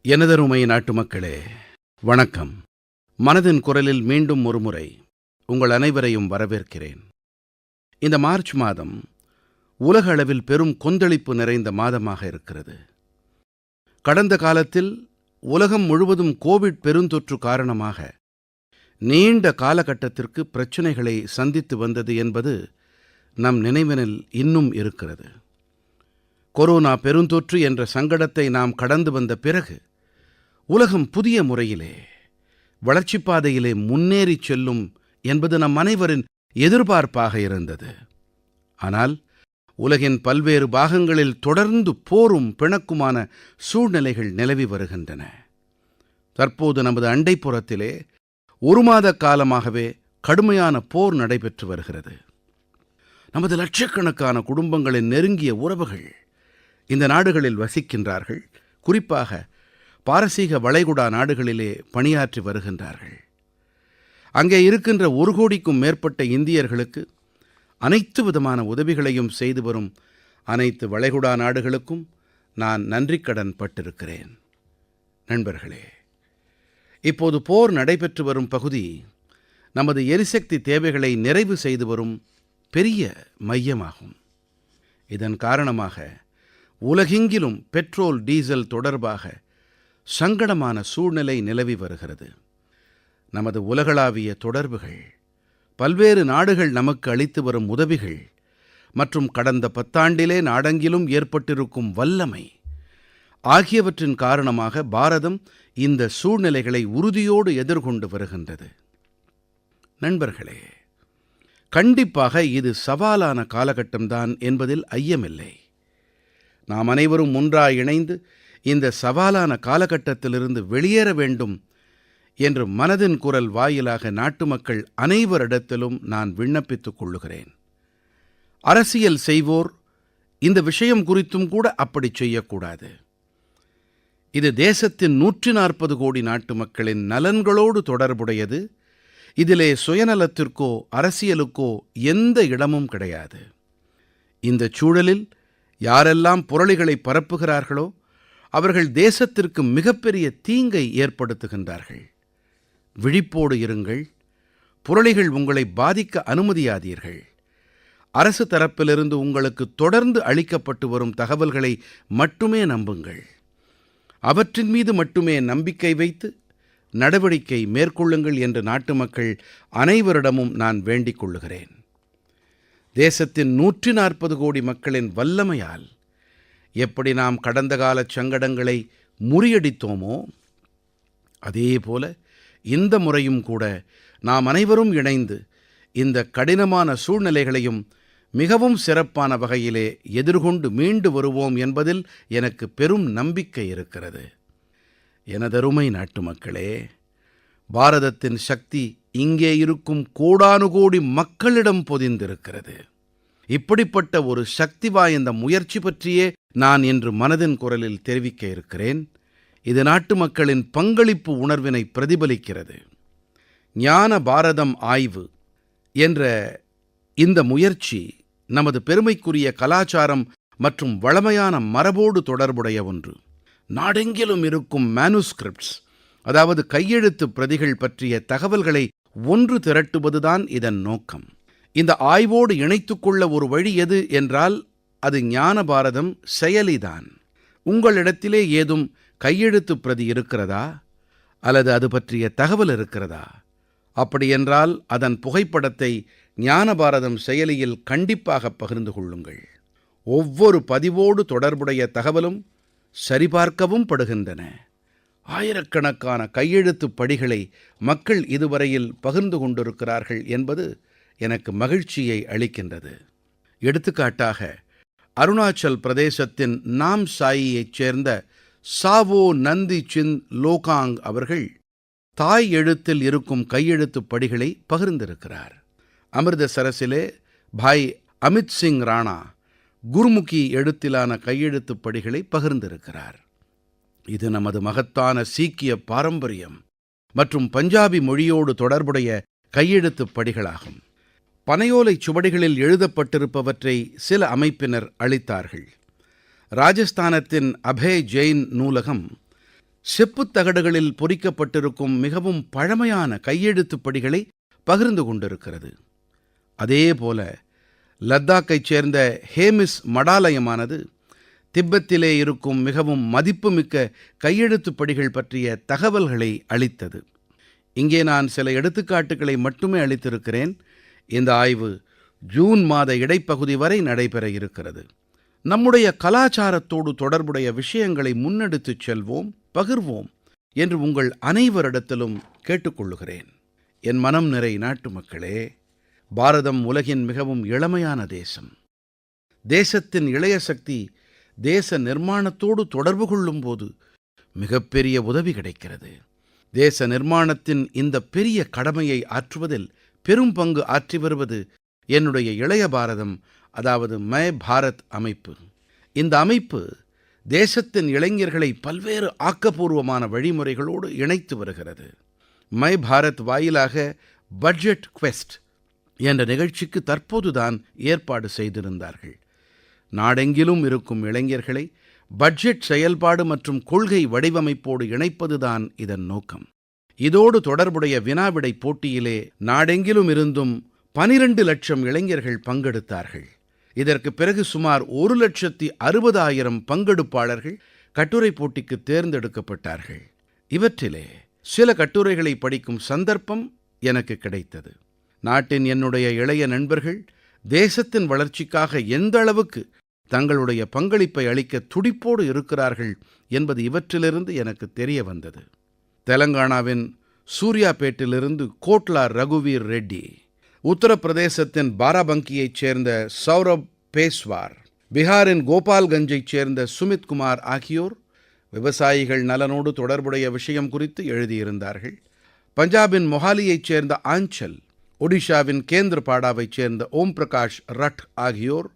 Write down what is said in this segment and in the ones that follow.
எனதருமை நாட்டுமக்களே, வணக்கம். மனதின் குரலில் மீண்டும் ஒருமுறை உங்கள் அனைவரையும் வரவேற்கிறேன். இந்த மார்ச் மாதம் உலக அளவில் பெரும் கொந்தளிப்பு நிறைந்த மாதமாக இருக்கிறது. கடந்த காலத்தில் உலகம் முழுவதும் கோவிட் பெருந்தொற்று காரணமாக நீண்ட காலகட்டத்திற்கு பிரச்சனைகளை சந்தித்து வந்தது என்பது நம் நினைவினில் இன்னும் இருக்கிறது. கொரோனா பெருந்தொற்று என்ற சங்கடத்தை நாம் கடந்து வந்த பிறகு உலகம் புதிய முறையிலே வளர்ச்சிப் பாதையிலே முன்னேறிச் செல்லும் என்பது நம் அனைவரின் எதிர்பார்ப்பாக இருந்தது. ஆனால் உலகின் பல்வேறு பாகங்களில் தொடர்ந்து போரும் பிணக்குமான சூழ்நிலைகள் நிலவி வருகின்றன. தற்போது நமது அண்டைப்புறத்திலே ஒரு மாத காலமாகவே கடுமையான போர் நடைபெற்று வருகிறது. நமது லட்சக்கணக்கான குடும்பங்களின் நெருங்கிய உறவுகள் இந்த நாடுகளில் வசிக்கின்றார்கள். குறிப்பாக பாரசீக வளைகுடா நாடுகளிலே பணியாற்றி வருகின்றார்கள். அங்கே இருக்கின்ற 1 கோடிக்கும் மேற்பட்ட இந்தியர்களுக்கு அனைத்து விதமான உதவிகளையும் செய்து வரும் அனைத்து வளைகுடா நாடுகளுக்கும் நான் நன்றிக்கடன் பட்டிருக்கிறேன். நண்பர்களே, இப்போது போர் நடைபெற்று வரும் பகுதி நமது எரிசக்தி தேவைகளை நிறைவு செய்து வரும் பெரிய மையமாகும். இதன் காரணமாக உலகெங்கிலும் பெட்ரோல் டீசல் தொடர்பாக சங்கடமான சூழ்நிலை நிலவி வருகிறது. நமது உலகளாவிய தொடர்புகள், பல்வேறு நாடுகள் நமக்கு அளித்து வரும் உதவிகள் மற்றும் கடந்த 10 ஆண்டிலே நாடெங்கிலும் ஏற்பட்டிருக்கும் வல்லமை ஆகியவற்றின் காரணமாக பாரதம் இந்த சூழ்நிலைகளை உறுதியோடு எதிர்கொண்டு வருகின்றது. நண்பர்களே, கண்டிப்பாக இது சவாலான காலகட்டம்தான் என்பதில் ஐயமில்லை. நாம் அனைவரும் ஒன்றாய் இணைந்து இந்த சவாலான காலகட்டத்திலிருந்து வெளியேற வேண்டும் என்று மனதின் குரல் வாயிலாக நாட்டு மக்கள் அனைவரிடத்திலும் நான் விண்ணப்பித்துக் கொள்ளுகிறேன். அரசியல் செய்வோர் இந்த விஷயம் குறித்தும் கூட அப்படி செய்யக்கூடாது. இது தேசத்தின் 140 கோடி நாட்டு மக்களின் நலன்களோடு தொடர்புடையது. இதிலே சுயநலத்திற்கோ அரசியலுக்கோ எந்த இடமும் கிடையாது. இந்தச் சூழலில் யாரெல்லாம் புரளிகளை பரப்புகிறார்களோ அவர்கள் தேசத்திற்கு மிகப்பெரிய தீங்கை ஏற்படுத்துகின்றார்கள். விழிப்போடு இருங்கள். புரளிகள் உங்களை பாதிக்க அனுமதியாதீர்கள். அரசு தரப்பிலிருந்து உங்களுக்கு தொடர்ந்து அளிக்கப்பட்டு வரும் தகவல்களை மட்டுமே நம்புங்கள். அவற்றின் மீது மட்டுமே நம்பிக்கை வைத்து நடவடிக்கை மேற்கொள்ளுங்கள் என்று நாட்டு மக்கள் அனைவரிடமும் நான் வேண்டிக் கொள்ளுகிறேன். தேசத்தின் 140 கோடி மக்களின் வல்லமையால் எப்படி நாம் கடந்த காலச் சங்கடங்களை முறியடித்தோமோ அதேபோல இந்த முறையும் கூட நாம் அனைவரும் இணைந்து இந்த கடினமான சூழ்நிலைகளையும் மிகவும் சிறப்பான வகையிலே எதிர்கொண்டு மீண்டு வருவோம் என்பதில் எனக்கு பெரும் நம்பிக்கை இருக்கிறது. எனதருமை நாட்டுமக்களே, பாரதத்தின் சக்தி இங்கே இருக்கும் கோடானுகோடி மக்களிடம் பொதிந்திருக்கிறது. இப்படிப்பட்ட ஒரு சக்தி வாய்ந்த முயற்சி பற்றியே நான் இன்று மனதின் குரலில் தெரிவிக்க இருக்கிறேன். இது நாட்டு மக்களின் பங்களிப்பு உணர்வினை பிரதிபலிக்கிறது. ஞான பாரதம் ஆய்வு என்ற இந்த முயற்சி நமது பெருமைக்குரிய கலாச்சாரம் மற்றும் வளமையான மரபோடு தொடர்புடைய ஒன்று. நாடெங்கிலும் இருக்கும் மேனுஸ்கிரிப்ட்ஸ், அதாவது கையெழுத்து பிரதிகள் பற்றிய தகவல்களை ஒன்று திரட்டுவதுதான் இதன் நோக்கம். இந்த ஆய்வோடு இணைத்துக் கொள்ள ஒரு வழி எது என்றால் அது ஞான பாரதம் செயலிதான். உங்களிடத்திலே ஏதும் கையெழுத்து பிரதி இருக்கிறதா அல்லது அது பற்றிய தகவல் இருக்கிறதா? அப்படியென்றால் அதன் புகைப்படத்தை ஞான பாரதம் செயலியில் கண்டிப்பாக பகிர்ந்து கொள்ளுங்கள். ஒவ்வொரு பதிவோடு தொடர்புடைய தகவலும் சரிபார்க்கவும் படுகின்றன. ஆயிரக்கணக்கான கையெழுத்துப் படிகளை மக்கள் இதுவரையில் பகிர்ந்து கொண்டிருக்கிறார்கள் என்பது எனக்கு மகிழ்ச்சியை அளிக்கின்றது. எடுத்துக்காட்டாக அருணாச்சல் பிரதேசத்தின் நாம்சாயியைச் சேர்ந்த சாவோ நந்தி சின் லோகாங் அவர்கள் தாய் எழுத்தில் இருக்கும் கையெழுத்துப் படிகளை பகிர்ந்திருக்கிறார். அமிர்தசரஸிலே பாய் அமித் சிங் ராணா குர்முகி எழுத்திலான கையெழுத்துப் படிகளை பகிர்ந்திருக்கிறார். இது நமது மகத்தான சீக்கிய பாரம்பரியம் மற்றும் பஞ்சாபி மொழியோடு தொடர்புடைய கையெழுத்துப் படிகளாகும். பனையோலைச் சுவடிகளில் எழுதப்பட்டிருப்பவற்றை சில அமைப்பினர் அளித்தார்கள். ராஜஸ்தானத்தின் அபய் ஜெயின் நூலகம் செப்புத் தகடுகளில் பொறிக்கப்பட்டிருக்கும் மிகவும் பழமையான கையெழுத்துப் படிகளை பகிர்ந்து கொண்டிருக்கிறது. அதேபோல லத்தாக்கைச் சேர்ந்த ஹேமிஸ் மடாலயமானது திப்பெத்திலே இருக்கும் மிகவும் மதிப்புமிக்க கையெழுத்துப் படிகள் பற்றிய தகவல்களை அளித்தது. இங்கே நான் சில எடுத்துக்காட்டுகளை மட்டுமே அளித்திருக்கிறேன். இந்த ஆய்வு ஜூன் மாத இடைப்பகுதி வரை நடைபெற இருக்கிறது. நம்முடைய கலாச்சாரத்தோடு தொடர்புடைய விஷயங்களை முன்னெடுத்துச் செல்வோம், பகிர்வோம் என்று உங்கள் அனைவரிடத்திலும் கேட்டுக்கொள்ளுகிறேன். என் மனம் நிறை நாட்டுமக்களே, பாரதம் உலகின் மிகவும் இளமையான தேசம். தேசத்தின் இளைய சக்தி தேச நிர்மாணத்தோடு தொடர்பு கொள்ளும்போது மிகப்பெரிய உதவி கிடைக்கிறது. தேச நிர்மாணத்தின் இந்த பெரிய கடமையை ஆற்றுவதில் பெரும் பங்கு ஆற்றி வருவது என்னுடைய இளைய பாரதம், அதாவது மை பாரத் அமைப்பு. இந்த அமைப்பு தேசத்தின் இளைஞர்களை பல்வேறு ஆக்கப்பூர்வமான வழிமுறைகளோடு இணைத்து வருகிறது. மை பாரத் வாயிலாக பட்ஜெட் குவெஸ்ட் என்ற நிகழ்ச்சிக்கு தற்போதுதான் ஏற்பாடு செய்திருந்தார்கள். நாடெங்கிலும் இருக்கும் இளைஞர்களை பட்ஜெட் செயல்பாடு மற்றும் கொள்கை வடிவமைப்போடு இணைப்பதுதான் இதன் நோக்கம். இதோடு தொடர்புடைய வினாவிடை போட்டியிலே நாடெங்கிலும் இருந்தும் 12 லட்சம் இளைஞர்கள் பங்கெடுத்தார்கள். இதற்கு பிறகு சுமார் 1,60,000 பங்கெடுப்பாளர்கள் கட்டுரை போட்டிக்கு தேர்ந்தெடுக்கப்பட்டார்கள். இவற்றிலே சில கட்டுரைகளை படிக்கும் சந்தர்ப்பம் எனக்கு கிடைத்தது. நாட்டின் என்னுடைய இளைய நண்பர்கள் தேசத்தின் வளர்ச்சிக்காக எந்த அளவுக்கு தங்களுடைய பங்களிப்பை அளிக்க துடிப்போடு இருக்கிறார்கள் என்பது இவற்றிலிருந்து எனக்கு தெரிய வந்தது. தெலங்கானாவின் சூர்யாபேட்டிலிருந்து கோட்லா ரகுவீர் ரெட்டி, உத்தரப்பிரதேசத்தின் பாராபங்கியைச் சேர்ந்த சௌரப் பேஸ்வார், பிஹாரின் கோபால்கஞ்சைச் சேர்ந்த சுமித் குமார் ஆகியோர் விவசாயிகள் நலனோடு தொடர்புடைய விஷயம் குறித்து எழுதியிருந்தார்கள். பஞ்சாபின் மொஹாலியைச் சேர்ந்த ஆஞ்சல், ஒடிஷாவின் கேந்திரபாடாவைச் சேர்ந்த ஓம் பிரகாஷ் ரட் ஆகியோர்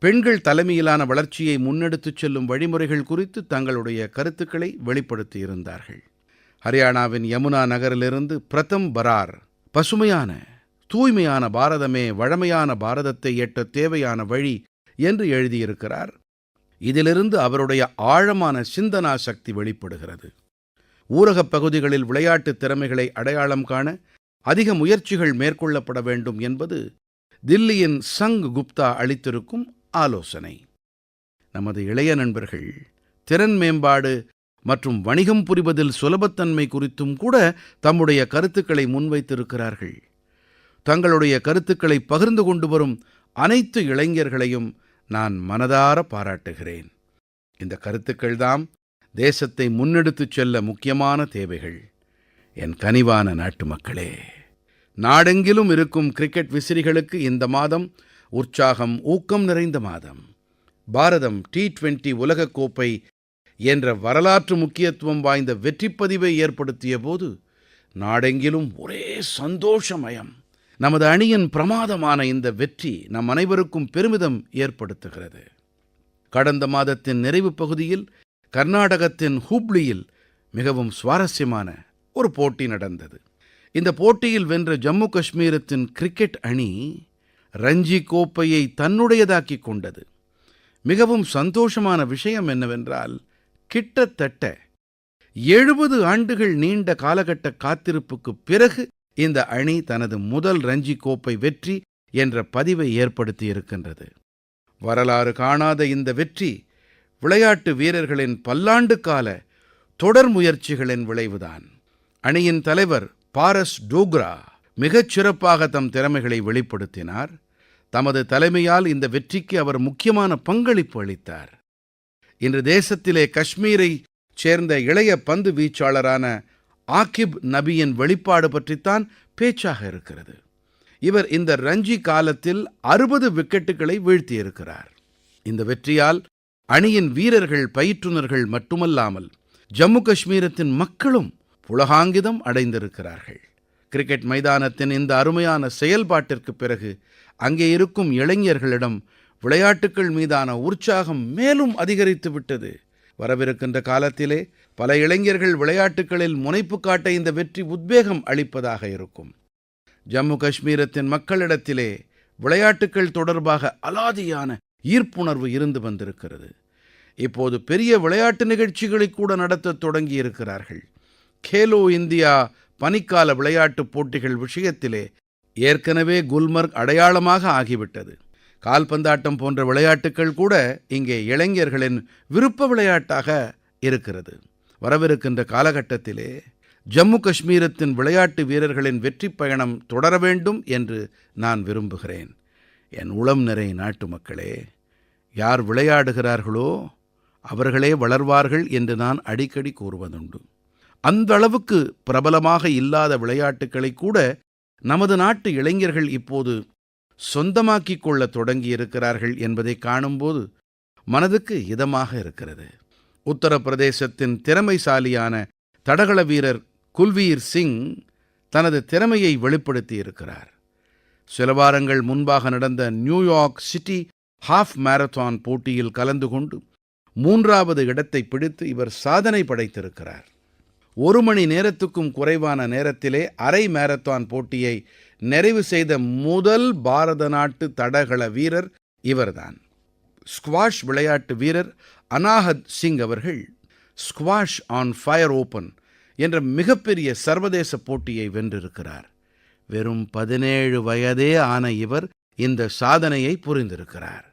பெண்கள் தலைமையிலான வளர்ச்சியை முன்னெடுத்துச் செல்லும் வழிமுறைகள் குறித்து தங்களுடைய கருத்துக்களை வெளிப்படுத்தியிருந்தார்கள். ஹரியானாவின் யமுனா நகரிலிருந்து பிரதம் பரார், பசுமையான தூய்மையான பாரதமே வழமையான பாரதத்தை எட்ட தேவையான வழி என்று எழுதியிருக்கிறார். இதிலிருந்து அவருடைய ஆழமான சிந்தனா சக்தி வெளிப்படுகிறது. ஊரகப் பகுதிகளில் விளையாட்டுத் திறமைகளை அடையாளம் காண அதிக முயற்சிகள் மேற்கொள்ளப்பட வேண்டும் என்பது தில்லியின் சங் குப்தா அளித்திருக்கும் ஆலோசனை. நமது இளைய நண்பர்கள் திறன் மேம்பாடு மற்றும் வணிகம் புரிவதில் சுலபத்தன்மை குறித்தும் கூட தம்முடைய கருத்துக்களை முன்வைத்திருக்கிறார்கள். தங்களுடைய கருத்துக்களை பகிர்ந்து கொண்டு வரும் அனைத்து இளைஞர்களையும் நான் மனதார பாராட்டுகிறேன். இந்த கருத்துக்கள்தாம் தேசத்தை முன்னெடுத்துச் செல்ல முக்கியமான தேவைகள். என் கனிவான நாட்டு மக்களே, நாடெங்கிலும் இருக்கும் கிரிக்கெட் விசிறிகளுக்கு இந்த மாதம் உற்சாகம், ஊக்கம் நிறைந்த மாதம். பாரதம் T20 உலகக்கோப்பை என்ற வரலாற்று முக்கியத்துவம் வாய்ந்த வெற்றிப்பதிவை ஏற்படுத்திய போது நாடெங்கிலும் ஒரே சந்தோஷமயம். நமது அணியின் பிரமாதமான இந்த வெற்றி நம் அனைவருக்கும் பெருமிதம் ஏற்படுத்துகிறது. கடந்த மாதத்தின் நிறைவு பகுதியில் கர்நாடகத்தின் ஹூப்ளியில் மிகவும் சுவாரஸ்யமான ஒரு போட்டி நடந்தது. இந்த போட்டியில் வென்ற ஜம்மு காஷ்மீரத்தின் கிரிக்கெட் அணி ரஞ்சி கோப்பையை தன்னுடையதாக்கிக் கொண்டது. மிகவும் சந்தோஷமான விஷயம் என்னவென்றால், கிட்டத்தட்ட 70 ஆண்டுகள் நீண்ட காலகட்ட காத்திருப்புக்குப் பிறகு இந்த அணி தனது முதல் ரஞ்சி கோப்பை வெற்றி என்ற பதிவை ஏற்படுத்தியிருக்கின்றது. வரலாறு காணாத இந்த வெற்றி விளையாட்டு வீரர்களின் பல்லாண்டு கால தொடர் முயற்சிகளின் விளைவுதான். அணியின் தலைவர் பாரஸ் டோக்ரா மிகச் சிறப்பாக தம் திறமைகளை வெளிப்படுத்தினார். தமது தலைமையால் இந்த வெற்றிக்கு அவர் முக்கியமான பங்களிப்பு அளித்தார். இன்று தேசத்திலே காஷ்மீரைச் சேர்ந்த இளைய பந்து வீச்சாளரான ஆகிப் நபியின் வெளிப்பாடு பற்றித்தான் பேச்சாக இருக்கிறது. இவர் இந்த ரஞ்சி காலத்தில் 60 விக்கெட்டுகளை வீழ்த்தியிருக்கிறார். இந்த வெற்றியால் அணியின் வீரர்கள், பயிற்றுநர்கள் மட்டுமல்லாமல் ஜம்மு காஷ்மீரத்தின் மக்களும் புளகாங்கிதம் அடைந்திருக்கிறார்கள். கிரிக்கெட் மைதானத்தின் இந்த அருமையான செயல்பாட்டிற்கு பிறகு அங்கே இருக்கும் இளைஞர்களிடம் விளையாட்டுக்கள் மீதான உற்சாகம் மேலும் அதிகரித்து விட்டது. வரவிருக்கின்ற காலத்திலே பல இளைஞர்கள் விளையாட்டுகளில் முனைப்பு காட்ட இந்த வெற்றி உத்வேகம் அளிப்பதாக இருக்கும். ஜம்மு காஷ்மீரத்தின் மக்களிடத்திலே விளையாட்டுக்கள் தொடர்பாக அலாதியான ஈர்ப்புணர்வு இருந்து வந்திருக்கிறது. இப்போது பெரிய விளையாட்டு நிகழ்ச்சிகளை கூட நடத்தத் தொடங்கியிருக்கிறார்கள். கேலோ இந்தியா பனிக்கால விளையாட்டுப் போட்டிகள் விஷயத்திலே ஏற்கனவே குல்மர்க் அடையாளமாக ஆகிவிட்டது. கால்பந்தாட்டம் போன்ற விளையாட்டுக்கள் கூட இங்கே இளைஞர்களின் விருப்ப விளையாட்டாக இருக்கிறது. வரவிருக்கின்ற காலகட்டத்திலே ஜம்மு காஷ்மீரத்தின் விளையாட்டு வீரர்களின் வெற்றிப் பயணம் தொடர வேண்டும் என்று நான் விரும்புகிறேன். என் உளம் நிறை நாட்டுமக்களே, யார் விளையாடுகிறார்களோ அவர்களே வளர்வார்கள் என்று நான் அடிக்கடி கூறுவதுண்டு. அந்த அளவுக்கு பிரபலமாக இல்லாத விளையாட்டுக்களை கூட நமது நாட்டு இளைஞர்கள் இப்போது சொந்தமாக்கிக் கொள்ளத் தொடங்கியிருக்கிறார்கள் என்பதை காணும்போது மனதுக்கு இதமாக இருக்கிறது. உத்தரப்பிரதேசத்தின் திறமைசாலியான தடகள வீரர் குல்வீர் சிங் தனது திறமையை வெளிப்படுத்தியிருக்கிறார். சில வாரங்கள் முன்பாக நடந்த நியூயார்க் சிட்டி ஹாஃப் மாரத்தான் போட்டியில் கலந்து கொண்டு 3வது இடத்தை பிடித்து இவர் சாதனை படைத்திருக்கிறார். 1 மணி நேரத்துக்கும் குறைவான நேரத்திலே அரை மாரத்தான் போட்டியை நிறைவு செய்த முதல் பாரத நாட்டு தடகள வீரர் இவர்தான். ஸ்குவாஷ் விளையாட்டு வீரர் அனாஹத் சிங் அவர்கள் ஸ்குவாஷ் ஆன் ஃபயர் ஓப்பன் என்ற மிகப்பெரிய சர்வதேச போட்டியை வென்றிருக்கிறார். வெறும் 17 வயதே ஆன இவர் இந்த சாதனையை புரிந்திருக்கிறார்.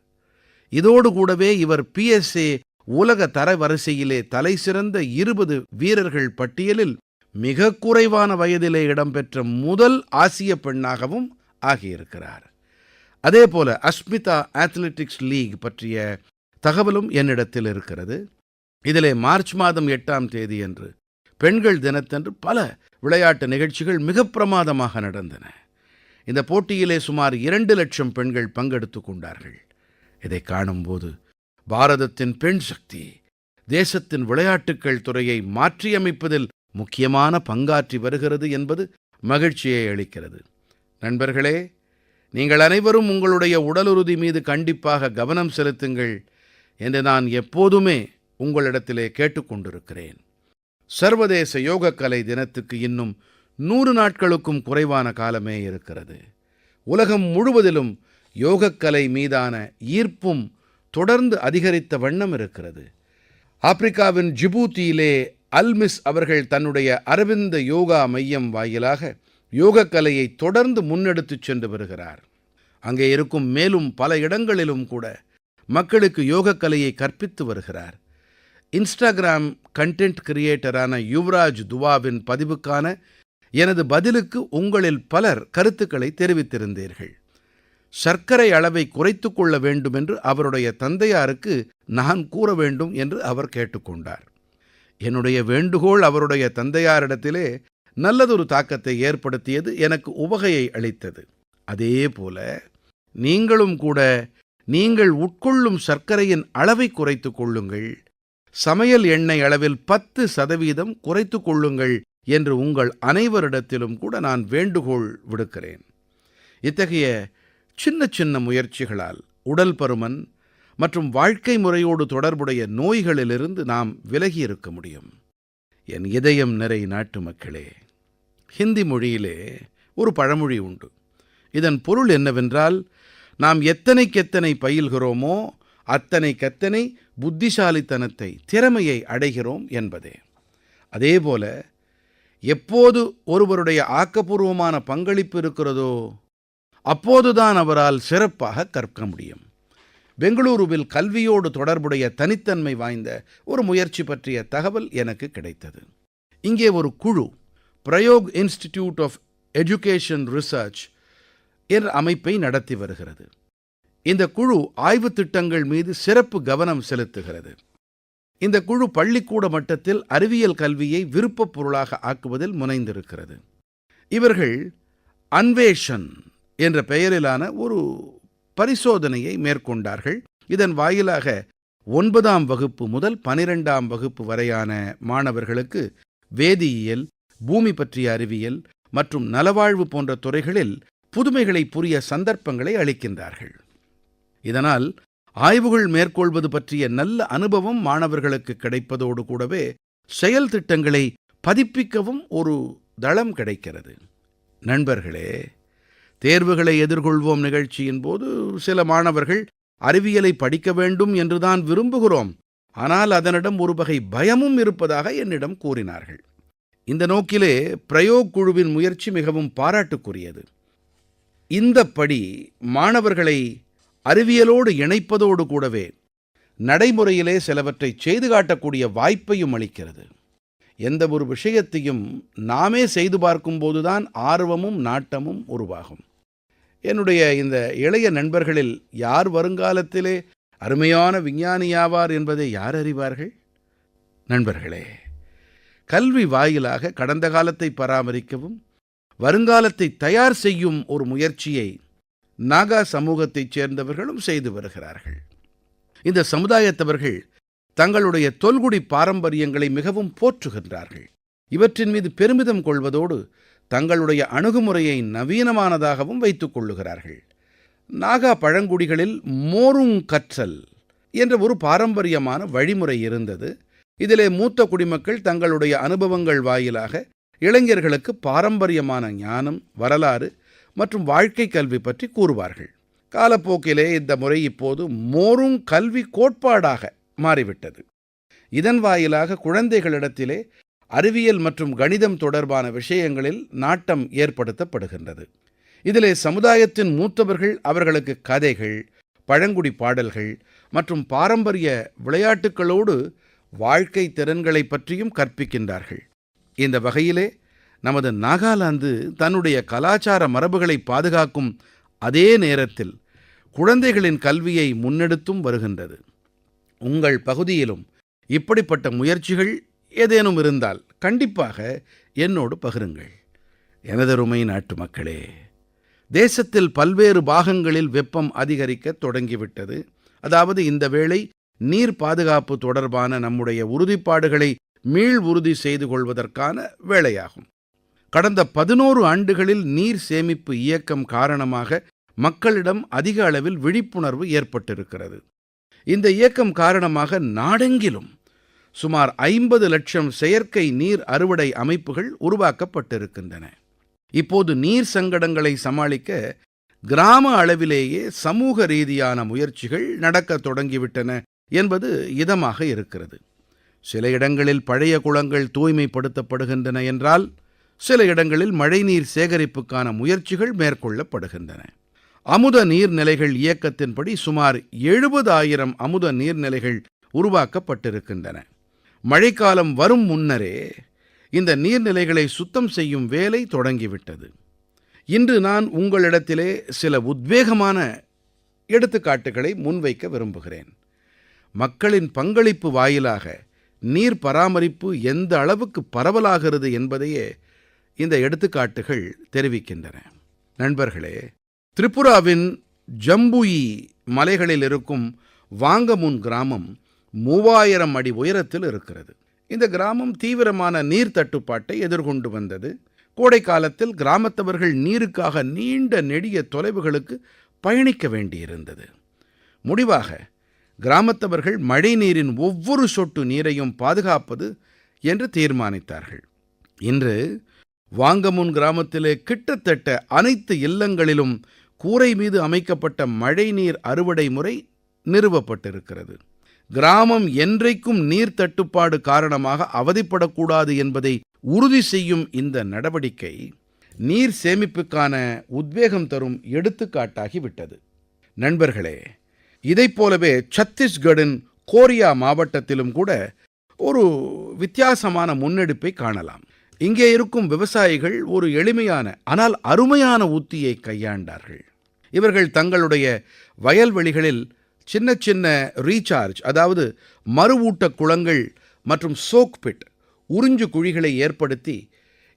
இதோடு கூடவே இவர் PSA உலக தரவரிசையிலே தலைசிறந்த 20 வீரர்கள் பட்டியலில் மிக குறைவான வயதிலே இடம்பெற்ற முதல் ஆசிய பெண்ணாகவும் ஆகியிருக்கிறார். அதேபோல அஸ்மிதா அத்லெட்டிக்ஸ் லீக் பற்றிய தகவலும் என்னிடத்தில் இருக்கிறது. இதிலே மார்ச் மாதம் 8ஆம் தேதியன்று பெண்கள் தினத்தன்று பல விளையாட்டு நிகழ்ச்சிகள் மிக பிரமாதமாக நடந்தன. இந்த போட்டியிலே சுமார் 2 லட்சம் பெண்கள் பங்கெடுத்துக் கொண்டார்கள். இதை காணும்போது பாரதத்தின் பெண் சக்தி தேசத்தின் விளையாட்டுக்கள் துறையை மாற்றியமைப்பதில் முக்கியமான பங்காற்றி வருகிறது என்பது மகிழ்ச்சியை அளிக்கிறது. நண்பர்களே, நீங்கள் அனைவரும் உங்களுடைய உடலுறுதி மீது கண்டிப்பாக கவனம் செலுத்துங்கள் என்று நான் எப்போதுமே உங்களிடத்திலே கேட்டுக்கொண்டிருக்கிறேன். சர்வதேச யோகக்கலை தினத்துக்கு இன்னும் 100 நாட்களுக்கும் குறைவான காலமே இருக்கிறது. உலகம் முழுவதிலும் யோகக்கலை மீதான ஈர்ப்பும் தொடர்ந்து அதிகரித்த வண்ணம் இருக்கிறது. ஆப்பிரிக்காவின் ஜிபூத்தியிலே அல்மிஸ் அவர்கள் தன்னுடைய அரவிந்த யோகா மையம் வாயிலாக யோகக்கலையை தொடர்ந்து முன்னெடுத்துச் சென்று வருகிறார். அங்கே இருக்கும் மேலும் பல இடங்களிலும் கூட மக்களுக்கு யோகக்கலையை கற்பித்து வருகிறார். இன்ஸ்டாகிராம் கண்டென்ட் கிரியேட்டரான யுவராஜ் துவாவின் பதிவுக்கான எனது பதிலுக்கு உங்களில் பலர் கருத்துக்களை தெரிவித்திருந்தீர்கள். சர்க்கரை அளவை குறைத்து கொள்ள வேண்டும் என்று அவருடைய தந்தையாருக்கு நான் கூற வேண்டும் என்று அவர் கேட்டுக்கொண்டார். என்னுடைய வேண்டுகோள் அவருடைய தந்தையாரிடத்திலே நல்லதொரு தாக்கத்தை ஏற்படுத்தியது, எனக்கு உவகையை அளித்தது. அதே போல நீங்களும் கூட நீங்கள் உட்கொள்ளும் சர்க்கரையின் அளவை குறைத்துக் கொள்ளுங்கள், சமையல் எண்ணெய் அளவில் 10% குறைத்துக் கொள்ளுங்கள் என்று உங்கள் அனைவரிடத்திலும் கூட நான் வேண்டுகோள் விடுக்கிறேன். இத்தகைய சின்ன சின்ன முயற்சிகளால் உடல் பருமன் மற்றும் வாழ்க்கை முறையோடு தொடர்புடைய நோய்களிலிருந்து நாம் விலகி இருக்க முடியும். என் இதயம் நிறை நாட்டு மக்களே, ஹிந்தி மொழியிலே ஒரு பழமொழி உண்டு. இதன் பொருள் என்னவென்றால், நாம் எத்தனைக்கெத்தனை பயில்கிறோமோ அத்தனைக்கெத்தனை புத்திசாலித்தனத்தை, திறமையை அடைகிறோம் என்பதே. அதேபோல எப்போது ஒருவருடைய ஆக்கப்பூர்வமான பங்களிப்பு இருக்கிறதோ அப்போதுதான் அவரால் சிறப்பாக கற்க முடியும். பெங்களூருவில் கல்வியோடு தொடர்புடைய தனித்தன்மை வாய்ந்த ஒரு முயற்சி பற்றிய தகவல் எனக்கு கிடைத்தது. இங்கே ஒரு குழு பிரயோக் இன்ஸ்டிடியூட் ஆஃப் எஜுகேஷன் ரிசர்ச் என்ற அமைப்பை நடத்தி வருகிறது. இந்த குழு ஆய்வுத் திட்டங்கள் மீது சிறப்பு கவனம் செலுத்துகிறது. இந்த குழு பள்ளிக்கூட மட்டத்தில் அறிவியல் கல்வியை விருப்பப் பொருளாக ஆக்குவதில் முனைந்திருக்கிறது. இவர்கள் அன்வேஷன் என்ற பெயரிலான ஒரு பரிசோதனையை மேற்கொண்டார்கள். இதன் வாயிலாக 9ஆம் வகுப்பு முதல் 12ஆம் வகுப்பு வரையான மாணவர்களுக்கு வேதியியல், பூமி பற்றிய அறிவியல் மற்றும் நலவாழ்வு போன்ற துறைகளில் புதுமைகளை புரிய சந்தர்ப்பங்களை அளிக்கின்றார்கள். இதனால் ஆய்வுகள் மேற்கொள்வது பற்றிய நல்ல அனுபவம் மாணவர்களுக்கு கிடைப்பதோடு கூடவே செயல் திட்டங்களை பதிப்பிக்கவும் ஒரு தளம் கிடைக்கிறது. நண்பர்களே, தேர்வுகளை எதிர்கொள்வோம் நிகழ்ச்சியின் போது சில மாணவர்கள் அறிவியலை படிக்க வேண்டும் என்றுதான் விரும்புகிறோம், ஆனால் அதனிடம் ஒரு வகை பயமும் இருப்பதாக என்னிடம் கூறினார்கள். இந்த நோக்கிலே பிரயோக் குழுவின் முயற்சி மிகவும் பாராட்டுக்குரியது. இந்தப் படி மாணவர்களை அறிவியலோடு இணைப்பதோடு கூடவே நடைமுறையிலே சிலவற்றைச் செய்து காட்டக்கூடிய வாய்ப்பையும் அளிக்கிறது. எந்த ஒரு விஷயத்தையும் நாமே செய்து பார்க்கும்போதுதான் ஆர்வமும் நாட்டமும் உருவாகும். என்னுடைய இந்த இளைய நண்பர்களில் யார் வருங்காலத்திலே அருமையான விஞ்ஞானியாவார் என்பதை யார் அறிவார்கள்? நண்பர்களே, கல்வி வாயிலாக கடந்த காலத்தை பராமரிக்கவும் வருங்காலத்தை தயார் செய்யும் ஒரு முயற்சியை நாகா சமூகத்தைச் சேர்ந்தவர்களும் செய்து வருகிறார்கள். இந்த சமுதாயத்தவர்கள் தங்களுடைய தொல்குடி பாரம்பரியங்களை மிகவும் போற்றுகின்றார்கள். இவற்றின் மீது பெருமிதம் கொள்வதோடு தங்களுடைய அணுகுமுறையை நவீனமானதாகவும் வைத்துக் கொள்ளுகிறார்கள். நாகா பழங்குடிகளில் மோருங் கற்றல் என்ற ஒரு பாரம்பரியமான வழிமுறை இருந்தது. இதிலே மூத்த குடிமக்கள் தங்களுடைய அனுபவங்கள் வாயிலாக இளைஞர்களுக்கு பாரம்பரியமான ஞானம், வரலாறு மற்றும் வாழ்க்கை கல்வி பற்றி கூறுவார்கள். காலப்போக்கிலே இந்த முறை இப்போது மோருங் கல்வி கோட்பாடாக மாறிவிட்டது. இதன் வாயிலாக குழந்தைகளிடத்திலே அறிவியல் மற்றும் கணிதம் தொடர்பான விஷயங்களில் நாட்டம் ஏற்படுத்தப்படுகின்றது. இதிலே சமுதாயத்தின் மூத்தவர்கள் அவர்களுக்கு கதைகள், பழங்குடி பாடல்கள் மற்றும் பாரம்பரிய விளையாட்டுகளோடு வாழ்க்கை திறன்களை பற்றியும் கற்பிக்கின்றார்கள். இந்த வகையிலே நமது நாகாலாந்து தன்னுடைய கலாச்சார மரபுகளை பாதுகாக்கும் அதே நேரத்தில் குழந்தைகளின் கல்வியை முன்னெடுத்தும் வருகின்றது. உங்கள் பகுதியிலும் இப்படிப்பட்ட முயற்சிகள் ஏதேனும் இருந்தால் கண்டிப்பாக என்னோடு பகிருங்கள். எனதருமை நாட்டுமக்களே, தேசத்தில் பல்வேறு பாகங்களில் வெப்பம் அதிகரிக்கத் தொடங்கிவிட்டது. அதாவது இந்த வேளை நீர் பாதுகாப்பு தொடர்பான நம்முடைய உறுதிப்பாடுகளை மீள் உறுதி செய்து கொள்வதற்கான வேளையாகும். கடந்த 11 ஆண்டுகளில் நீர் சேமிப்பு இயக்கம் காரணமாக மக்களிடம் அதிக அளவில் விழிப்புணர்வு ஏற்பட்டிருக்கிறது. இந்த இயக்கம் காரணமாக நாடெங்கிலும் சுமார் 50 லட்சம் செயற்கை நீர் அறுவடை அமைப்புகள் உருவாக்கப்பட்டிருக்கின்றன. இப்போது நீர் சங்கடங்களை சமாளிக்க கிராம அளவிலேயே சமூக ரீதியான முயற்சிகள் நடக்கத் தொடங்கிவிட்டன என்பது இதமாக இருக்கிறது. சில இடங்களில் பழைய குளங்கள் தூய்மைப்படுத்தப்படுகின்றன என்றால், சில இடங்களில் மழைநீர் சேகரிப்புக்கான முயற்சிகள் மேற்கொள்ளப்படுகின்றன. அமுத நீர்நிலைகள் இயக்கத்தின்படி சுமார் 70,000 அமுத நீர்நிலைகள் உருவாக்கப்பட்டிருக்கின்றன. மழைக்காலம் வரும் முன்னரே இந்த நீர்நிலைகளை சுத்தம் செய்யும் வேலை தொடங்கிவிட்டது. இன்று நான் உங்களிடத்திலே சில உத்வேகமான எடுத்துக்காட்டுகளை முன்வைக்க விரும்புகிறேன். மக்களின் பங்களிப்பு வாயிலாக நீர் பராமரிப்பு எந்த அளவுக்கு பரவலாகிறது என்பதையே இந்த எடுத்துக்காட்டுகள் தெரிவிக்கின்றன. நண்பர்களே, திரிபுராவின் ஜம்புயி மலைகளில் இருக்கும் வாங்கமுன் கிராமம் 3000 அடி உயரத்தில் இருக்கிறது. இந்த கிராமம் தீவிரமான நீர் தட்டுப்பாட்டை எதிர்கொண்டு வந்தது. கோடை காலத்தில் கிராமத்தவர்கள் நீருக்காக நீண்ட நெடிய தொலைவுகளுக்கு பயணிக்க வேண்டியிருந்தது. முடிவாக கிராமத்தவர்கள் மழை நீரின் ஒவ்வொரு சொட்டு நீரையும் பாதுகாப்பது என்று தீர்மானித்தார்கள். இன்று வாங்கமுன் கிராமத்திலே கிட்டத்தட்ட அனைத்து இல்லங்களிலும் கூரை மீது அமைக்கப்பட்ட மழைநீர் அறுவடை முறை நிறுவப்பட்டிருக்கிறது. கிராமம் என்றைக்கும் நீர் தட்டுப்பாடு காரணமாக அவதிப்படக்கூடாது என்பதை உறுதி செய்யும் இந்த நடவடிக்கை நீர் சேமிப்புக்கான உத்வேகம் தரும் எடுத்துக்காட்டாகிவிட்டது. நண்பர்களே, இதைப் போலவே சத்தீஸ்கடின் கோரியா மாவட்டத்திலும் கூட ஒரு வித்தியாசமான முன்னெடுப்பை காணலாம். இங்கே இருக்கும் விவசாயிகள் ஒரு எளிமையான ஆனால் அருமையான உத்தியை கையாண்டார்கள். இவர்கள் தங்களுடைய வயல்வெளிகளில் சின்ன சின்ன ரீசார்ஜ், அதாவது மறுவூட்ட குளங்கள் மற்றும் சோக் பிட், உறிஞ்சு குழிகளை ஏற்படுத்தி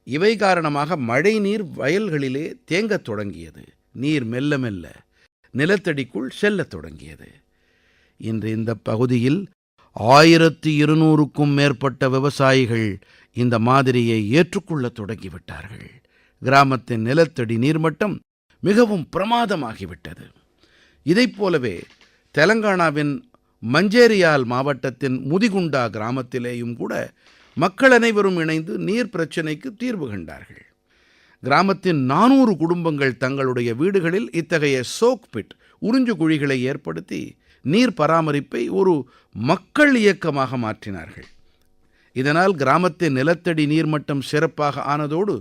இவை காரணமாக மழை நீர் வயல்களிலே தேங்கத் தொடங்கியது. நீர் மெல்ல மெல்ல நிலத்தடிக்குள் செல்லத் தொடங்கியது. இன்று இந்த பகுதியில் 1200க்கும் மேற்பட்ட விவசாயிகள் இந்த மாதிரியை ஏற்றுக்கொள்ளத் தொடங்கிவிட்டார்கள். கிராமத்தின் நிலத்தடி நீர்மட்டம் மிகவும் பிரமாதமாகிவிட்டது. இதைப் போலவே தெலங்கானாவின் மஞ்சேரியால் மாவட்டத்தின் முதிகுண்டா கிராமத்திலேயும் கூட மக்கள் அனைவரும் இணைந்து நீர் பிரச்சினைக்கு தீர்வு கண்டார்கள். கிராமத்தின் 400 குடும்பங்கள் தங்களுடைய வீடுகளில் இத்தகைய சோக் பிட், உறிஞ்சு குழிகளை ஏற்படுத்தி நீர் பராமரிப்பை ஒரு மக்கள் இயக்கமாக மாற்றினார்கள். இதனால் கிராமத்தின் நிலத்தடி நீர்மட்டம் சிறப்பாக ஆனதோடு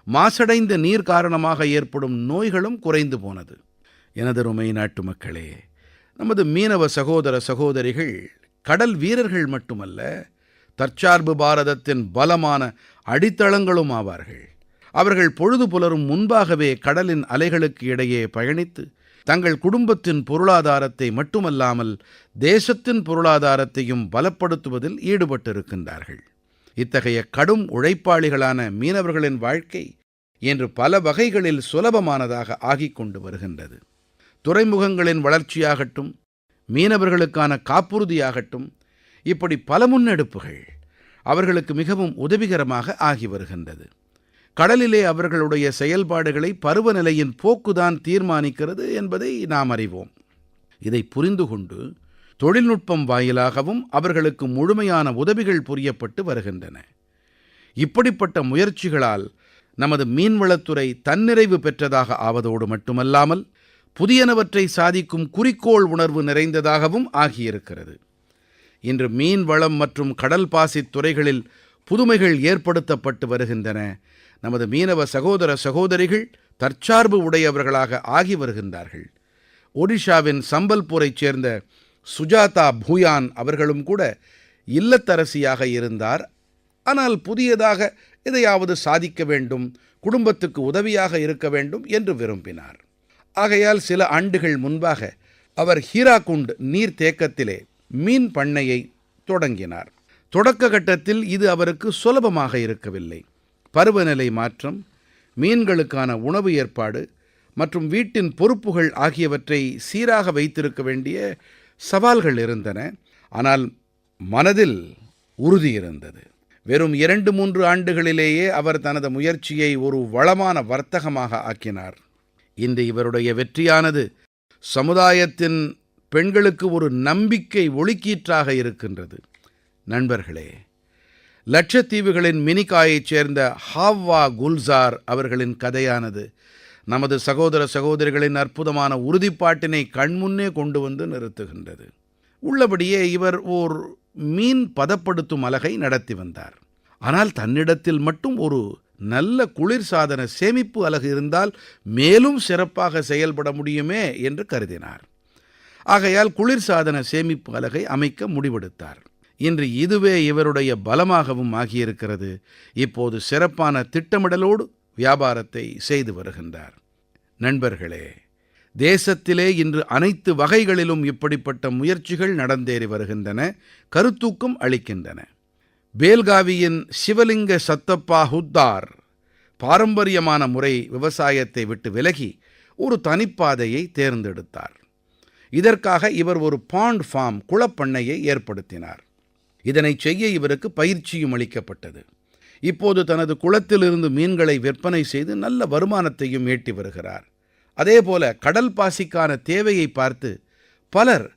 மாசடைந்த நீர் காரணமாக ஏற்படும் நோய்களும் குறைந்து போனது. எனதருமை நாட்டுமக்களே, நமது மீனவ சகோதர சகோதரிகள் கடல் வீரர்கள் மட்டுமல்ல, தற்சார்பு பாரதத்தின் பலமான அடித்தளங்களும் ஆவார்கள். அவர்கள் பொழுது புலரும் முன்பாகவே கடலின் அலைகளுக்கு இடையே பயணித்து தங்கள் குடும்பத்தின் பொருளாதாரத்தை மட்டுமல்லாமல் தேசத்தின் பொருளாதாரத்தையும் பலப்படுத்துவதில் ஈடுபட்டிருக்கின்றார்கள். இத்தகைய கடும் உழைப்பாளிகளான மீனவர்களின் வாழ்க்கை இன்று பல வகைகளில் சுலபமானதாக ஆகிக் கொண்டு வருகின்றது. துறைமுகங்களின் வளர்ச்சியாகட்டும், மீனவர்களுக்கான காப்புறுதியாகட்டும், இப்படி பல முன்னெடுப்புகள் அவர்களுக்கு மிகவும் உதவிகரமாக ஆகி வருகின்றது. கடலிலே அவர்களுடைய செயல்பாடுகளை பருவநிலையின் போக்குதான் தீர்மானிக்கிறது என்பதை நாம் அறிவோம். இதை புரிந்து கொண்டு தொழில்நுட்பம் வாயிலாகவும் அவர்களுக்கு முழுமையான உதவிகள் புரியப்பட்டு வருகின்றன. இப்படிப்பட்ட முயற்சிகளால் நமது மீன்வளத்துறை தன்னிறைவு பெற்றதாக ஆவதோடு மட்டுமல்லாமல் புதியனவற்றை சாதிக்கும் குறிக்கோள் உணர்வு நிறைந்ததாகவும் ஆகியிருக்கிறது. இன்று மீன் வளம் மற்றும் கடல் பாசித் துறைகளில் புதுமைகள் ஏற்படுத்தப்பட்டு வருகின்றன. நமது மீனவ சகோதர சகோதரிகள் தற்சார்பு உடையவர்களாக ஆகி வருகின்றார்கள். ஒடிஷாவின் சம்பல்பூரைச் சேர்ந்த சுஜாதா பூயான் அவர்களும் கூட இல்லத்தரசியாக இருந்தார். ஆனால் புதியதாக எதையாவது சாதிக்க வேண்டும், குடும்பத்துக்கு உதவியாக இருக்க வேண்டும் என்று விரும்பினார். ஆகையால் சில ஆண்டுகள் முன்பாக அவர் ஹீராகுண்ட் நீர்த்தேக்கத்திலே மீன் பண்ணையை தொடங்கினார். தொடக்க கட்டத்தில் இது அவருக்கு சுலபமாக இருக்கவில்லை. பருவநிலை மாற்றம், மீன்களுக்கான உணவு ஏற்பாடு மற்றும் வீட்டின் பொறுப்புகள் ஆகியவற்றை சீராக வைத்திருக்க வேண்டிய சவால்கள் இருந்தன. ஆனால் மனதில் உறுதி இருந்தது. வெறும் 2-3 ஆண்டுகளிலேயே அவர் தனது முயற்சியை ஒரு வளமான வர்த்தகமாக ஆக்கினார். இன்று இவருடைய வெற்றியானது சமுதாயத்தின் பெண்களுக்கு ஒரு நம்பிக்கை ஒளிக்கீற்றாக இருக்கின்றது. நண்பர்களே, லட்சத்தீவுகளின் மினிகாயைச் சேர்ந்த ஹாவ்வா குல்சார் அவர்களின் கதையானது நமது சகோதர சகோதரிகளின் அற்புதமான உறுதிப்பாட்டினை கண்முன்னே கொண்டு வந்து நிறுத்துகின்றது. உள்ளபடியே இவர் ஓர் மீன் பதப்படுத்தும் அலகை நடத்தி வந்தார். ஆனால் தன்னிடத்தில் மட்டும் ஒரு நல்ல குளிர்சாதன சேமிப்பு அலகு இருந்தால் மேலும் சிறப்பாக செயல்பட முடியுமே என்று கருதினார். ஆகையால் குளிர்சாதன சேமிப்பு அலகை அமைக்க முடிவெடுத்தார். இன்று இதுவே இவருடைய பலமாகவும் ஆகியிருக்கிறது. இப்போது சிறப்பான திட்டமிடலோடு வியாபாரத்தை செய்து வருகின்றார். நண்பர்களே, தேசத்திலே இன்று அனைத்து வகைகளிலும் இப்படிப்பட்ட முயற்சிகள் நடந்தேறி வருகின்றன, கருத்தூக்கம் அளிக்கின்றன. பேல்காவியின் சிவலிங்க சத்தப்பா ஹுத்தார் பாரம்பரியமான முறை விவசாயத்தை விட்டு விலகி ஒரு தனிப்பாதையை தேர்ந்தெடுத்தார். இதற்காக இவர் ஒரு பாண்ட் ஃபார்ம் குளப்பண்ணையை ஏற்படுத்தினார். இதனைச் செய்ய இவருக்கு பயிற்சியும் அளிக்கப்பட்டது. இப்போது தனது குளத்திலிருந்து மீன்களை விற்பனை செய்து நல்ல வருமானத்தையும் ஈட்டி வருகிறார். அதேபோல கடல் பாசிக்கான தேவையை பார்த்து பலர்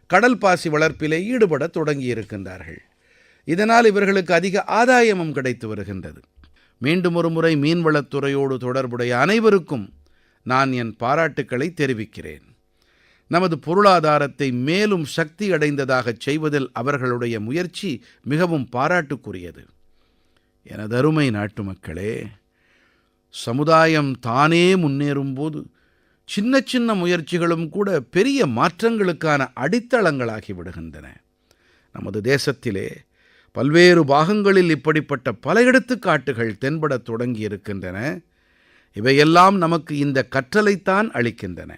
கடல் பாசி வளர்ப்பிலே ஈடுபட தொடங்கியிருக்கின்றார்கள். இதனால் இவர்களுக்கு அதிக ஆதாயமும் கிடைத்து வருகின்றது. மீண்டும் ஒரு முறை மீன்வளத்துறையோடு தொடர்புடைய அனைவருக்கும் நான் என் பாராட்டுக்களை தெரிவிக்கிறேன். நமது பொருளாதாரத்தை மேலும் சக்தி அடைந்ததாகச் செய்வதில் அவர்களுடைய முயற்சி மிகவும் பாராட்டுக்குரியது. எனதருமை நாட்டுமக்களே, சமுதாயம் தானே முன்னேறும்போது சின்ன சின்ன முயற்சிகளும் கூட பெரிய மாற்றங்களுக்கான அடித்தளங்களாகி விடுகின்றன. நமது தேசத்திலே பல்வேறு பாகங்களில் இப்படிப்பட்ட பல எடுத்துக்காட்டுகள் தென்படத் தொடங்கியிருக்கின்றன. இவையெல்லாம் நமக்கு இந்த கற்றலைத்தான் அளிக்கின்றன.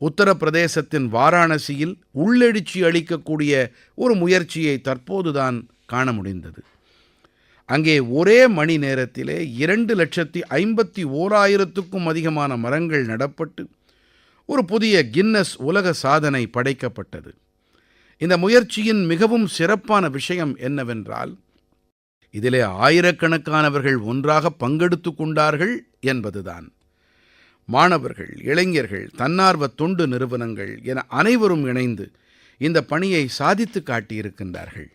உத்தரப்பிரதேசத்தின் வாராணசியில் உள்ளெழுச்சி அளிக்கக்கூடிய ஒரு முயற்சியை தற்போதுதான் காண முடிந்தது. அங்கே ஒரே மணி நேரத்திலே 2,51,000க்கும் அதிகமான மரங்கள் நடப்பட்டு ஒரு புதிய கின்னஸ் உலக சாதனை படைக்கப்பட்டது. இந்த முயற்சியின் மிகவும் சிறப்பான விஷயம் என்னவென்றால், இதிலே ஆயிரக்கணக்கானவர்கள் ஒன்றாக பங்கெடுத்து கொண்டார்கள் என்பதுதான். மாணவர்கள், இளைஞர்கள், தன்னார்வ தொண்டு நிறுவனங்கள் என அனைவரும் இணைந்து இந்த பணியை சாதித்து காட்டியிருக்கின்றார்கள்.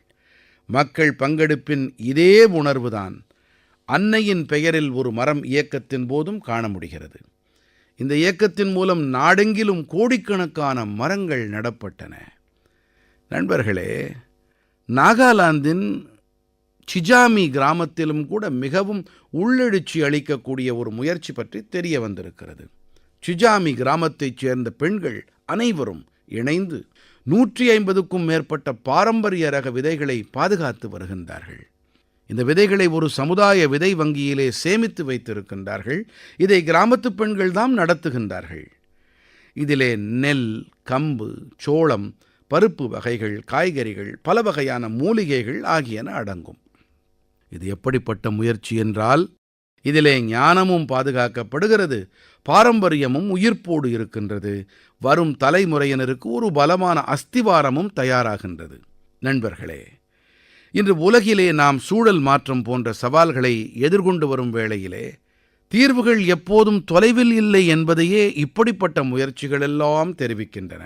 மக்கள் பங்கெடுப்பின் இதே உணர்வுதான் அன்னையின் பெயரில் ஒரு மரம் இயக்கத்தின் போதும் காண முடிகிறது. இந்த இயக்கத்தின் மூலம் நாடெங்கிலும் கோடிக்கணக்கான மரங்கள் நடப்பட்டன. நண்பர்களே, நாகாலாந்தின் சிஜாமி கிராமத்திலும் கூட மிகவும் உள்ளெழுச்சி அளிக்கக்கூடிய ஒரு முயற்சி பற்றி தெரிய வந்திருக்கிறது. சிஜாமி கிராமத்தைச் சேர்ந்த பெண்கள் அனைவரும் இணைந்து 150க்கும் மேற்பட்ட பாரம்பரிய ரக விதைகளை பாதுகாத்து வருகின்றார்கள். இந்த விதைகளை ஒரு சமுதாய விதை வங்கியிலே சேமித்து வைத்திருக்கின்றார்கள். இதை கிராமத்து பெண்கள் தாம் நடத்துகின்றார்கள். இதிலே நெல், கம்பு, சோளம், பருப்பு வகைகள், காய்கறிகள், பல வகையான மூலிகைகள் ஆகியன அடங்கும். இது எப்படிப்பட்ட முயற்சி என்றால், இதிலே ஞானமும் பாதுகாக்கப்படுகிறது, பாரம்பரியமும் உயிர்ப்போடு இருக்கின்றது, வரும் தலைமுறையினருக்கு ஒரு பலமான அஸ்திவாரமும் தயாராகின்றது. நண்பர்களே, இன்று உலகிலே நாம் சூழல் மாற்றம் போன்ற சவால்களை எதிர்கொண்டு வரும் வேளையிலே தீர்வுகள் எப்போதும் தொலைவில் இல்லை என்பதையே இப்படிப்பட்ட முயற்சிகள் எல்லாம் தெரிவிக்கின்றன.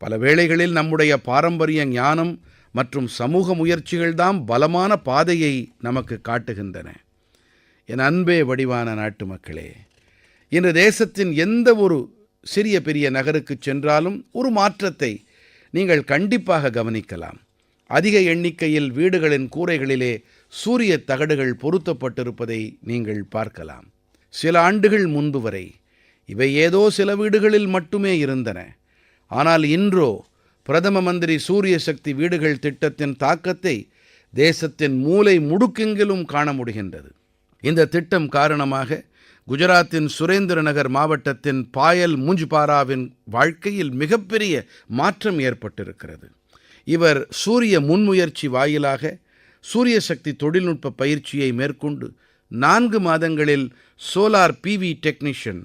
பல வேளைகளில் நம்முடைய பாரம்பரிய ஞானம் மற்றும் சமூக முயற்சிகள்தாம் பலமான பாதையை நமக்கு காட்டுகின்றன. என் அன்பே வடிவான நாட்டு மக்களே, இன்று தேசத்தின் எந்த ஒரு சிறிய பெரிய நகருக்குச் சென்றாலும் ஒரு மாற்றத்தை நீங்கள் கண்டிப்பாக கவனிக்கலாம். அதிக எண்ணிக்கையில் வீடுகளின் கூரைகளிலே சூரிய தகடுகள் பொருத்தப்பட்டிருப்பதை நீங்கள் பார்க்கலாம். சில ஆண்டுகள் முன்பு வரை இவை ஏதோ சில வீடுகளில் மட்டுமே இருந்தன. ஆனால் இன்றோ பிரதம மந்திரி சூரிய சக்தி வீடுகள் திட்டத்தின் தாக்கத்தை தேசத்தின் மூலை முடுக்கெங்கிலும் காண முடிகின்றது. இந்த திட்டம் காரணமாக குஜராத்தின் சுரேந்திரநகர் மாவட்டத்தின் பாயல் முஞ்ச்பாராவின் வாழ்க்கையில் மிகப்பெரிய மாற்றம் ஏற்பட்டிருக்கிறது. இவர் சூரிய முன்முயற்சி வாயிலாக சூரிய சக்தி தொழில்நுட்ப பயிற்சியை மேற்கொண்டு 4 மாதங்களில் சோலார் PV டெக்னீஷியன்,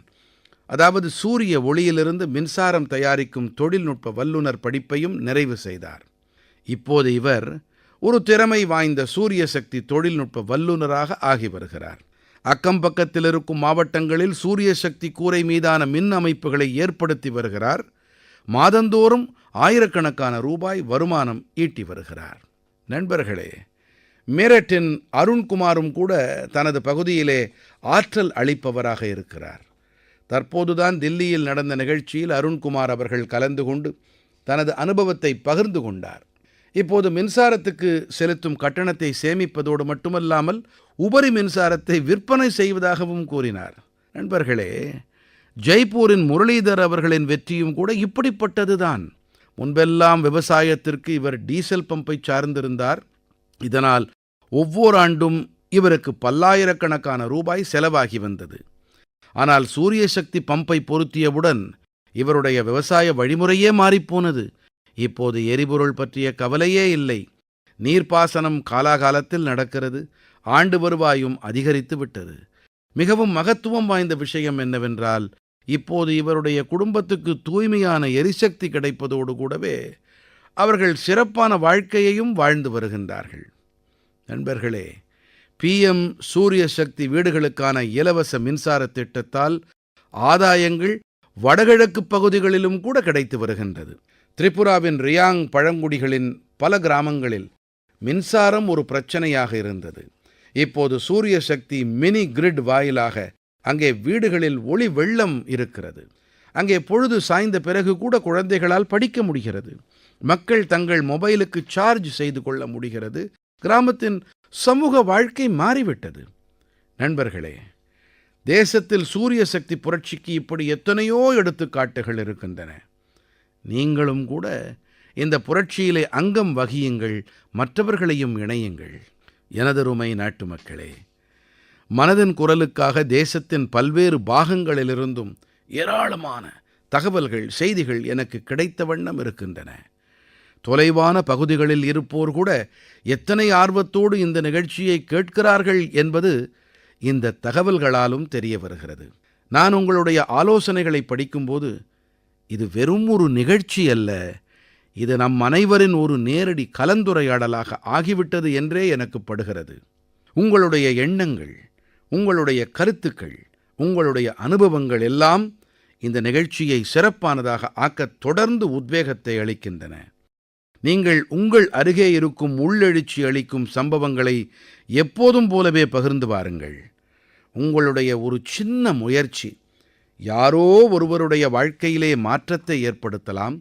அதாவது சூரிய ஒளியிலிருந்து மின்சாரம் தயாரிக்கும் தொழில்நுட்ப வல்லுநர் படிப்பையும் நிறைவு செய்தார். இப்போது இவர் ஒரு திறமை வாய்ந்த சூரிய சக்தி தொழில்நுட்ப வல்லுநராக ஆகி வருகிறார். அக்கம்பக்கத்தில் இருக்கும் மாவட்டங்களில் சூரிய சக்தி கூரை மீதான மின் அமைப்புகளை ஏற்படுத்தி வருகிறார். மாதந்தோறும் ஆயிரக்கணக்கான ரூபாய் வருமானம் ஈட்டி வருகிறார். நண்பர்களே, மீரட்டின் அருண்குமாரும் கூட தனது பகுதியிலே ஆற்றல் அளிப்பவராக இருக்கிறார். தற்போதுதான் தில்லியில் நடந்த நிகழ்ச்சியில் அருண்குமார் அவர்கள் கலந்து கொண்டு தனது அனுபவத்தை பகிர்ந்து கொண்டார். இப்போது மின்சாரத்துக்கு செலுத்தும் கட்டணத்தை சேமிப்பதோடு மட்டுமல்லாமல் உபரி மின்சாரத்தை விற்பனை செய்வதாகவும் கூறினார். நண்பர்களே, ஜெய்ப்பூரின் முரளிதர் அவர்களின் வெற்றியும் கூட இப்படிப்பட்டதுதான். முன்பெல்லாம் விவசாயத்திற்கு இவர் டீசல் பம்பை சார்ந்திருந்தார். இதனால் ஒவ்வொரு ஆண்டும் இவருக்கு பல்லாயிரக்கணக்கான ரூபாய் செலவாகி வந்தது. ஆனால் சூரிய சக்தி பம்பை பொருத்தியவுடன் இவருடைய விவசாய வழிமுறையே மாறிப்போனது. இப்போது எரிபொருள் பற்றிய கவலையே இல்லை. நீர்ப்பாசனம் காலாகாலத்தில் நடக்கிறது. ஆண்டு வருவாயும் அதிகரித்து விட்டது. மிகவும் மகத்துவம் வாய்ந்த விஷயம் என்னவென்றால், இப்போது இவருடைய குடும்பத்துக்கு தூய்மையான எரிசக்தி கிடைப்பதோடு கூடவே அவர்கள் சிறப்பான வாழ்க்கையையும் வாழ்ந்து வருகின்றார்கள். நண்பர்களே, PM சூரிய சக்தி வீடுகளுக்கான இலவச மின்சார திட்டத்தால் ஆதாயங்கள் வடகிழக்கு பகுதிகளிலும் கூட கிடைத்து வருகின்றது. திரிபுராவின் ரியாங் பழங்குடிகளின் பல கிராமங்களில் மின்சாரம் ஒரு பிரச்சனையாக இருந்தது. இப்போது சூரிய சக்தி மினி கிரிட் வாயிலாக அங்கே வீடுகளில் ஒளி வெள்ளம் இருக்கிறது. அங்கே பொழுது சாய்ந்த பிறகு கூட குழந்தைகளால் படிக்க முடிகிறது. மக்கள் தங்கள் மொபைலுக்கு சார்ஜ் செய்து கொள்ள முடிகிறது. கிராமத்தின் சமூக வாழ்க்கை மாறிவிட்டது. நண்பர்களே, தேசத்தில் சூரிய சக்தி புரட்சிக்கு இப்படி எத்தனையோ எடுத்துக்காட்டுகள் இருக்கின்றன. நீங்களும் கூட இந்த புரட்சியிலே அங்கம் வகியுங்கள், மற்றவர்களையும் இணையுங்கள். எனதருமை நாட்டு மக்களே, மனதின் குரலுக்காக தேசத்தின் பல்வேறு பாகங்களிலிருந்தும் ஏராளமான தகவல்கள், செய்திகள் எனக்கு கிடைத்த வண்ணம் இருக்கின்றன. தொலைவான பகுதிகளில் இருப்போர் கூட எத்தனை ஆர்வத்தோடு இந்த நிகழ்ச்சியை கேட்கிறார்கள் என்பது இந்த தகவல்களாலும் தெரிய வருகிறது. நான் உங்களுடைய ஆலோசனைகளை படிக்கும்போது, இது வெறும் ஒரு நிகழ்ச்சி அல்ல, இது நம் அனைவரின் ஒரு நேரடி கலந்துரையாடலாக ஆகிவிட்டது என்றே எனக்கு படுகிறது. உங்களுடைய எண்ணங்கள், உங்களுடைய கருத்துக்கள், உங்களுடைய அனுபவங்கள் எல்லாம் இந்த நிகழ்ச்சியை சிறப்பானதாக ஆக்கத் தொடர்ந்து உத்வேகத்தை அளிக்கின்றன. நீங்கள் உங்கள் அருகே இருக்கும் உள்ளெழுச்சி அளிக்கும் சம்பவங்களை எப்போதும் போலவே பகிர்ந்து வாருங்கள். உங்களுடைய ஒரு சின்ன முயற்சி யாரோ ஒருவருடைய வாழ்க்கையிலே மாற்றத்தை ஏற்படுத்தலாம்.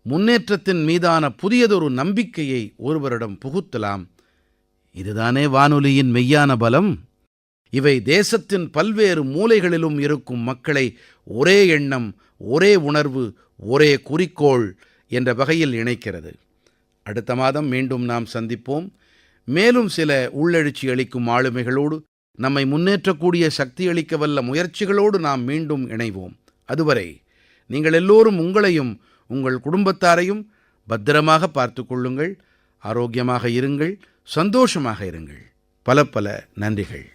முன்னேற்றத்தின் மீதான புதியதொரு நம்பிக்கையை ஒருவரிடம் புகுத்தலாம். இதுதானே வானொலியின் மெய்யான பலம். இவை தேசத்தின் பல்வேறு மூலைகளிலும் இருக்கும் மக்களை ஒரே எண்ணம், ஒரே உணர்வு, ஒரே குறிக்கோள் என்ற வகையில் இணைக்கிறது. அடுத்த மாதம் மீண்டும் நாம் சந்திப்போம். மேலும் சில உள்ளெழுச்சி அளிக்கும் ஆளுமைகளோடு, நம்மை முன்னேற்றக்கூடிய சக்தியளிக்க வல்ல முயற்சிகளோடு நாம் மீண்டும் இணைவோம். அதுவரை நீங்கள் எல்லோரும் உங்களையும் உங்கள் குடும்பத்தாரையும் பத்திரமாக பார்த்துக் கொள்ளுங்கள். ஆரோக்கியமாக இருங்கள், சந்தோஷமாக இருங்கள். பல பல நன்றிகள்.